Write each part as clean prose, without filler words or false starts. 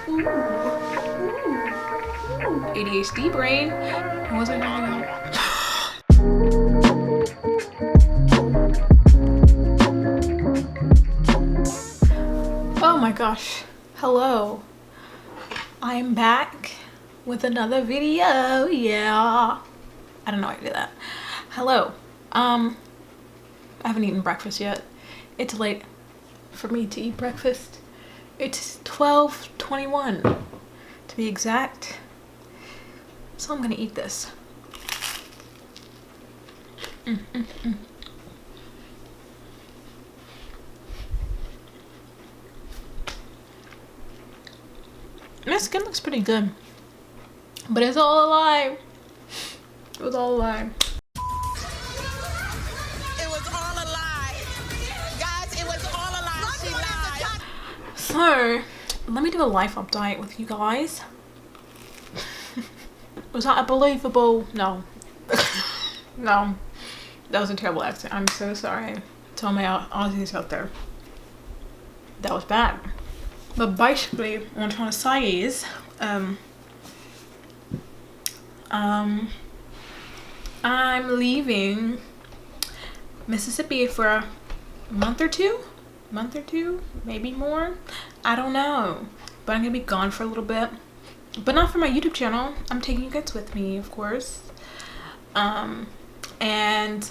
Ooh. ADHD brain. What was I talking about? Oh my gosh. Hello. I'm back with another video. Yeah. I don't know why I did that. Hello. I haven't eaten breakfast yet. It's late for me to eat breakfast. It's 12:21 to be exact. So I'm gonna eat this. My skin looks pretty good, but it's all a lie. It was all a lie. It was all a lie. Guys, it was all a lie. She lied. So, let me do a life update with you guys. Was that a believable? No. No. That was a terrible accent. I'm so sorry to all my Aussies out there. That was bad. But basically, what I'm trying to say is, I'm leaving Mississippi for a month or two, maybe more. I don't know. But I'm gonna be gone for a little bit. But not for my YouTube channel. I'm taking you guys with me, of course. And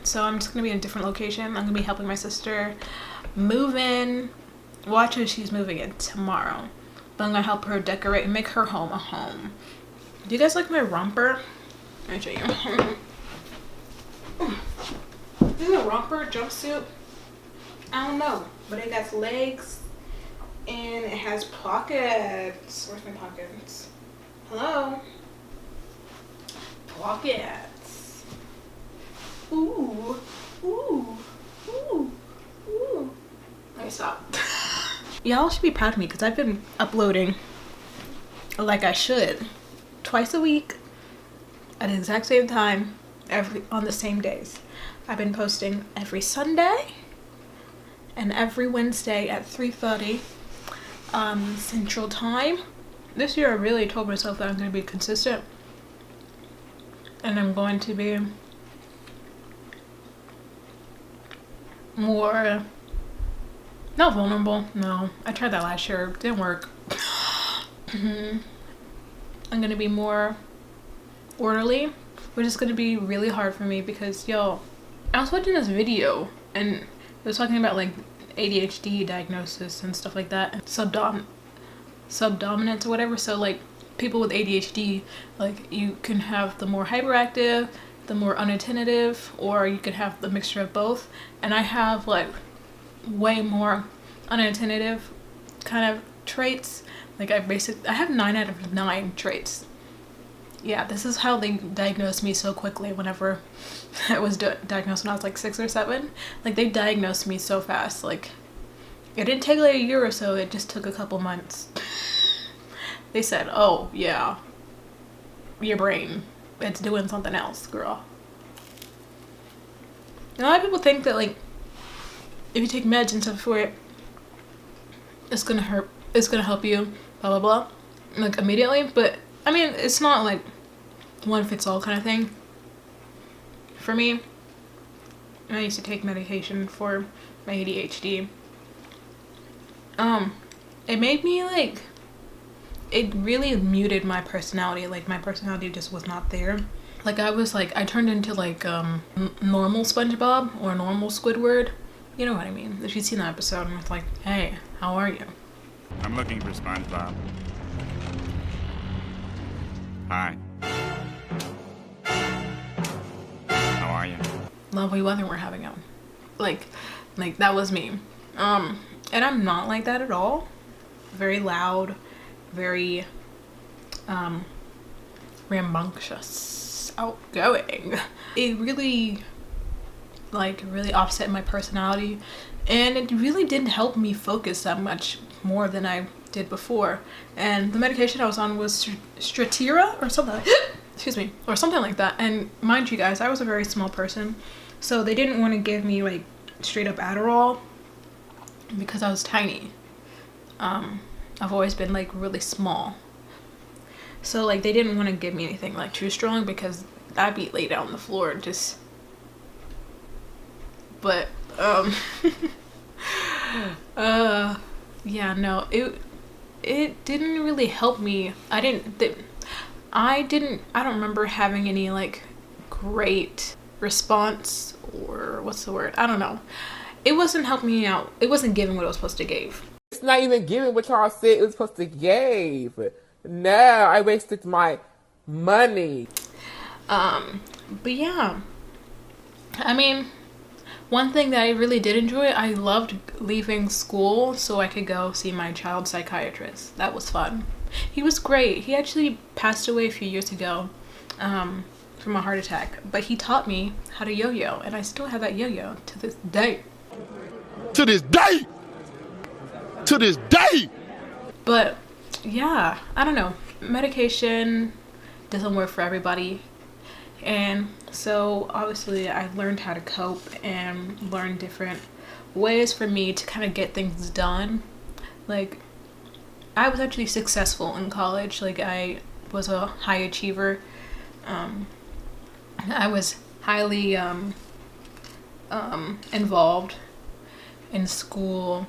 so I'm just gonna be in a different location. I'm gonna be helping my sister move in. Well, actually, she's moving in tomorrow. But I'm gonna help her decorate and make her home a home. Do you guys like my romper? Let me show you. This is a romper jumpsuit. I don't know, but it got legs and it has pockets. Where's my pockets? Hello? Pockets. Ooh. Ooh. Ooh. Ooh. Let me stop. Y'all should be proud of me because I've been uploading like I should. Twice a week at the exact same time, on the same days. I've been posting every Sunday and every Wednesday at 3:30 Central Time. This year I really told myself that I'm going to be consistent and I'm going to be more not vulnerable. No, I tried that last year. It didn't work. I'm going to be more orderly, which is going to be really hard for me because, yo, I was watching this video and it was talking about like ADHD diagnosis and stuff like that, subdominance or whatever. So like people with ADHD, like you can have the more hyperactive, the more unattentive, or you could have the mixture of both. And I have like way more unattentive kind of traits. Like I have 9 out of 9 traits. Yeah, this is how they diagnosed me so quickly whenever I was diagnosed when I was like 6 or 7. Like they diagnosed me so fast. Like it didn't take like a year or so, it just took a couple months. They said, oh yeah, your brain, it's doing something else, girl. And a lot of people think that like if you take meds and stuff for it, it's gonna help you, blah blah blah, like immediately. But I mean, it's not like one fits all kind of thing. For me, I used to take medication for my ADHD. It made me like, it really muted my personality. Like my personality just was not there. Like I turned into like normal SpongeBob or normal Squidward. You know what I mean? If you've seen that episode and it's like, hey, how are you? I'm looking for SpongeBob. Hi. How are you? Lovely weather we're having out. Like that was me. And I'm not like that at all. Very loud, very rambunctious, outgoing. It really offset my personality, and it really didn't help me focus that much more than I did before. And the medication I was on was Stratira or something excuse me, or something like that. And mind you guys, I was a very small person, so they didn't want to give me like straight up Adderall because I was tiny. I I've always been like really small. So like they didn't want to give me anything like too strong because I'd be laid out on the floor and just. But yeah, no, it didn't really help me. I don't remember having any like great response, or what's the word? I don't know. It wasn't helping me out. It wasn't giving what it was supposed to give. It's not even giving what y'all said it was supposed to give. No, I wasted my money. But yeah, I mean, one thing that I really did enjoy, I loved leaving school so I could go see my child psychiatrist. That was fun. He was great. He actually passed away a few years ago from a heart attack, but he taught me how to yo-yo, and I still have that yo-yo to this day. To this day! To this day! But yeah, I don't know. Medication doesn't work for everybody. And so obviously I learned how to cope and learn different ways for me to kind of get things done. Like, I was actually successful in college. Like, I was a high achiever. I was highly involved in school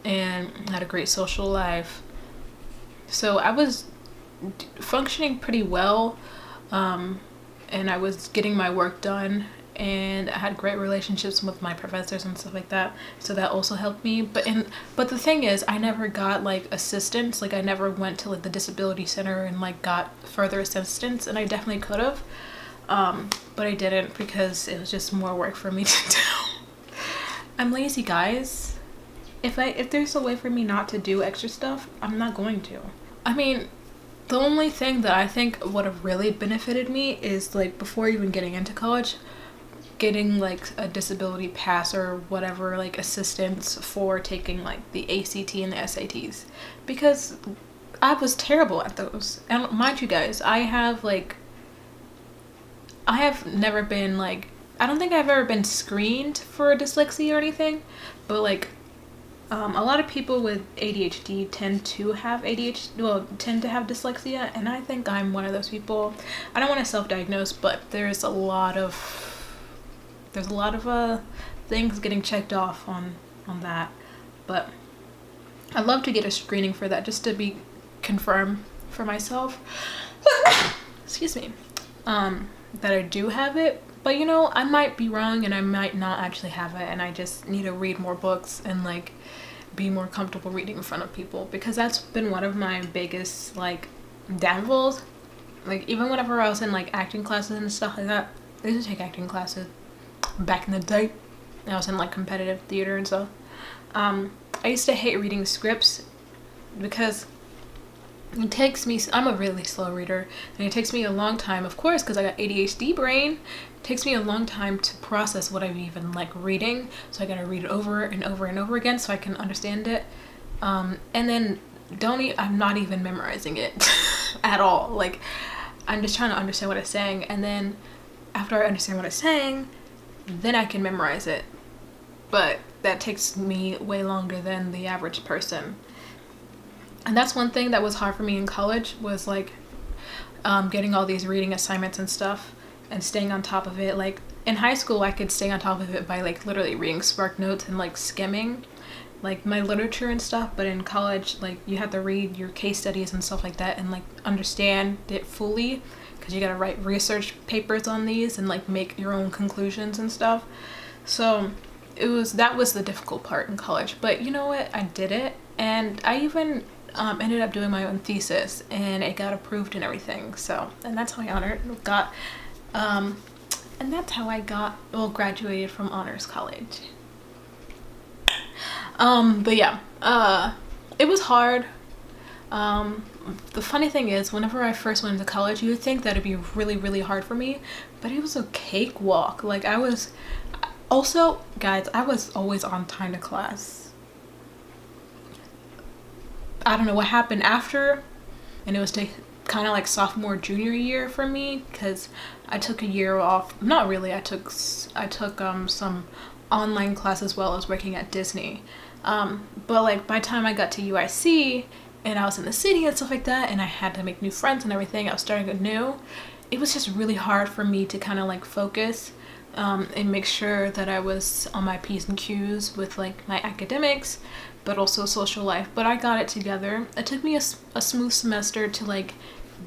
and had a great social life. So I was functioning pretty well. And I was getting my work done, and I had great relationships with my professors and stuff like that, so that also helped me. But the thing is, I never got like assistance. Like, I never went to like the disability center and like got further assistance, and I definitely could have, but I didn't because it was just more work for me to do. I'm lazy, guys. If there's a way for me not to do extra stuff, I'm not going to. I mean, the only thing that I think would have really benefited me is like before even getting into college, getting like a disability pass or whatever, like assistance for taking like the ACT and the SATs, because I was terrible at those. And mind you guys, I have never been like, I don't think I've ever been screened for dyslexia or anything, but like a lot of people with ADHD tend to have dyslexia, and I think I'm one of those people. I don't want to self-diagnose, but there's a lot of things getting checked off on that. But I'd love to get a screening for that, just to be confirmed for myself. Excuse me. That I do have it. But you know, I might be wrong and I might not actually have it, and I just need to read more books and like be more comfortable reading in front of people, because that's been one of my biggest like downfalls. Like, even whenever I was in like acting classes and stuff like that, I used to take acting classes back in the day. I was in like competitive theater and stuff. I used to hate reading scripts because it takes me, I'm a really slow reader, and it takes me a long time, of course, because I got ADHD brain. It takes me a long time to process what I'm even like reading, so I gotta read it over and over and over again so I can understand it. And then I'm not even memorizing it at all. Like, I'm just trying to understand what it's saying, and then after I understand what it's saying, then I can memorize it. But that takes me way longer than the average person. And that's one thing that was hard for me in college, was like getting all these reading assignments and stuff and staying on top of it. Like, in high school, I could stay on top of it by like literally reading Spark Notes and like skimming like my literature and stuff. But in college, like, you have to read your case studies and stuff like that and like understand it fully, because you gotta write research papers on these and like make your own conclusions and stuff. So that was the difficult part in college. But you know what, I did it, and I even ended up doing my own thesis, and it got approved and everything. So, and that's how I graduated from honors college. But yeah, it was hard. The funny thing is, whenever I first went into college, you would think that it'd be really, really hard for me, but it was a cakewalk. Like, also, guys, I was always on time to class. I don't know what happened after, and it was kind of like sophomore, junior year for me, because I took a year off. Not really. I took some online classes while I was working at Disney. But like by the time I got to UIC, and I was in the city and stuff like that, and I had to make new friends and everything. I was starting anew. It was just really hard for me to kind of like focus and make sure that I was on my P's and Q's with like my academics, but also social life. But I got it together. It took me a smooth semester to like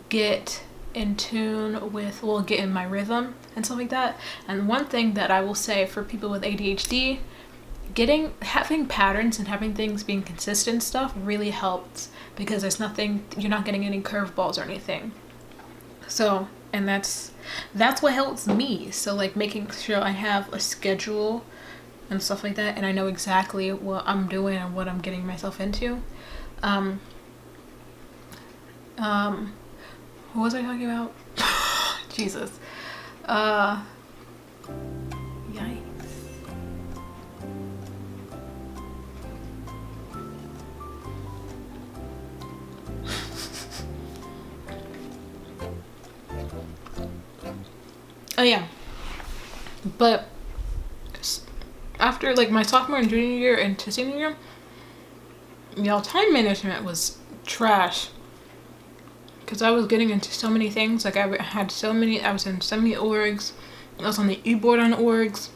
get in tune with, well, get in my rhythm and stuff like that. And one thing that I will say for people with ADHD, having patterns and having things being consistent stuff really helps, because there's nothing, you're not getting any curveballs or anything. So, and that's what helps me. So like making sure I have a schedule and stuff like that, and I know exactly what I'm doing and what I'm getting myself into. What was I talking about? Jesus. Yikes. Oh yeah. But after like my sophomore and junior year into senior year, y'all, time management was trash. Because I was getting into so many things. Like I was in so many orgs. I was on the e-board on orgs.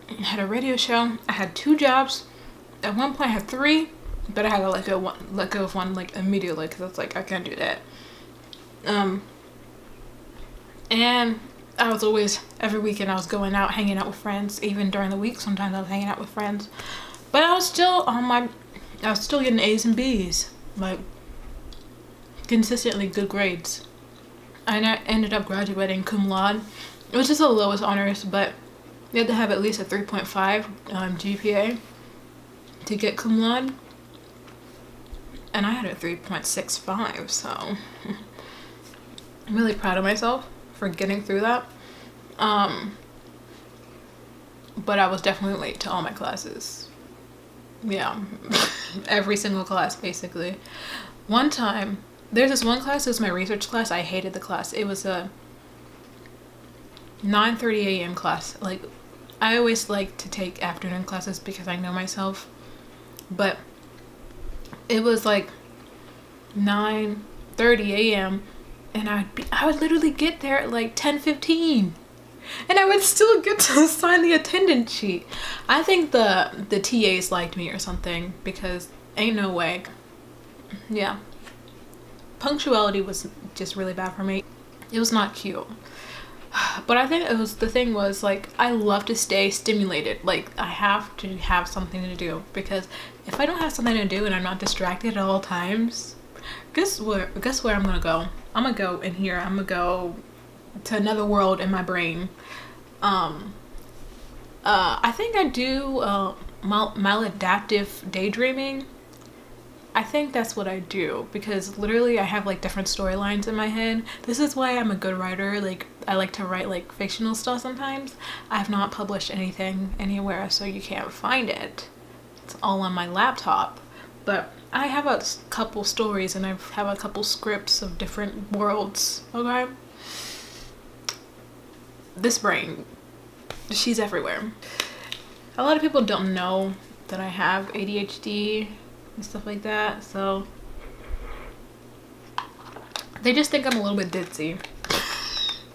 I had a radio show. I had 2 jobs. At one point I had 3, but I had to let go of one like immediately, because I was like, I can't do that. And I was always, every weekend I was going out, hanging out with friends. Even during the week, sometimes I was hanging out with friends. But I was still getting A's and B's. Like, consistently good grades. And I ended up graduating cum laude, which is the lowest honors, but you had to have at least a 3.5 GPA to get cum laude. And I had a 3.65, so I'm really proud of myself for getting through that. But I was definitely late to all my classes. Yeah. Every single class, basically. One time, there's this one class, it was my research class. I hated the class. It was a 9:30 a.m. class. Like, I always like to take afternoon classes because I know myself. But it was like 9:30 a.m. and I would literally get there at like 10:15. And I would still get to sign the attendance sheet. I think the TAs liked me or something, because ain't no way. Yeah. Punctuality was just really bad for me. It was not cute. But I think the thing was like, I love to stay stimulated. Like, I have to have something to do, because if I don't have something to do and I'm not distracted at all times, guess where I'm gonna go? I'm gonna go in here. I'm gonna go to another world in my brain. I think I do maladaptive daydreaming. I think that's what I do, because literally I have like different storylines in my head. This is why I'm a good writer. Like, I like to write like fictional stuff sometimes. I have not published anything anywhere, so you can't find it. It's all on my laptop. But I have a couple stories and I have a couple scripts of different worlds, okay? This brain, she's everywhere. A lot of people don't know that I have ADHD and stuff like that, so they just think I'm a little bit ditzy.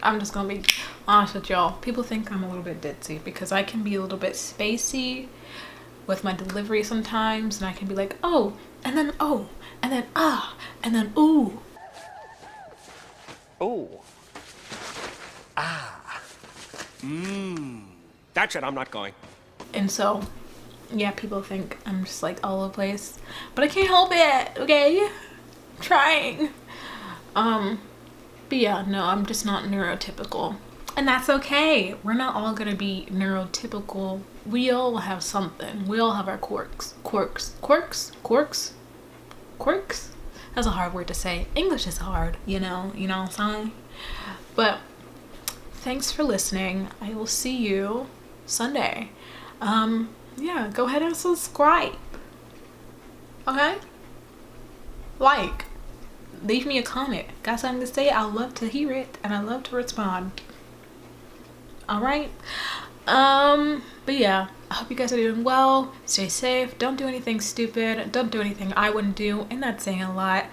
I'm just gonna be honest with y'all. People think I'm a little bit ditzy because I can be a little bit spacey with my delivery sometimes, and I can be like, oh, and then oh, and then ah, and then ooh. Oh. Ah. That's it, I'm not going. And so, yeah, people think I'm just like all over the place, but I can't help it, okay? I'm trying. But yeah, no, I'm just not neurotypical. And that's okay. We're not all gonna be neurotypical. We all have something. We all have our quirks. Quirks? That's a hard word to say. English is hard, you know what I'm saying? But thanks for listening. I will see you Sunday. Yeah, go ahead and subscribe. Okay? Like. Leave me a comment. Got something to say? I love to hear it and I love to respond. Alright? But yeah, I hope you guys are doing well. Stay safe. Don't do anything stupid. Don't do anything I wouldn't do, and that's saying a lot.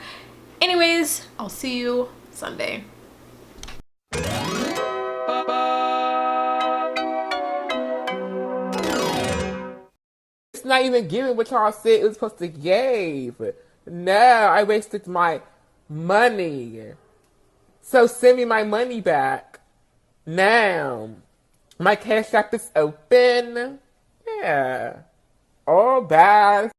Anyways, I'll see you Sunday. It's not even giving what y'all said it was supposed to give. No, I wasted my money. So send me my money back. Now. My cash app is open. Yeah. All bad.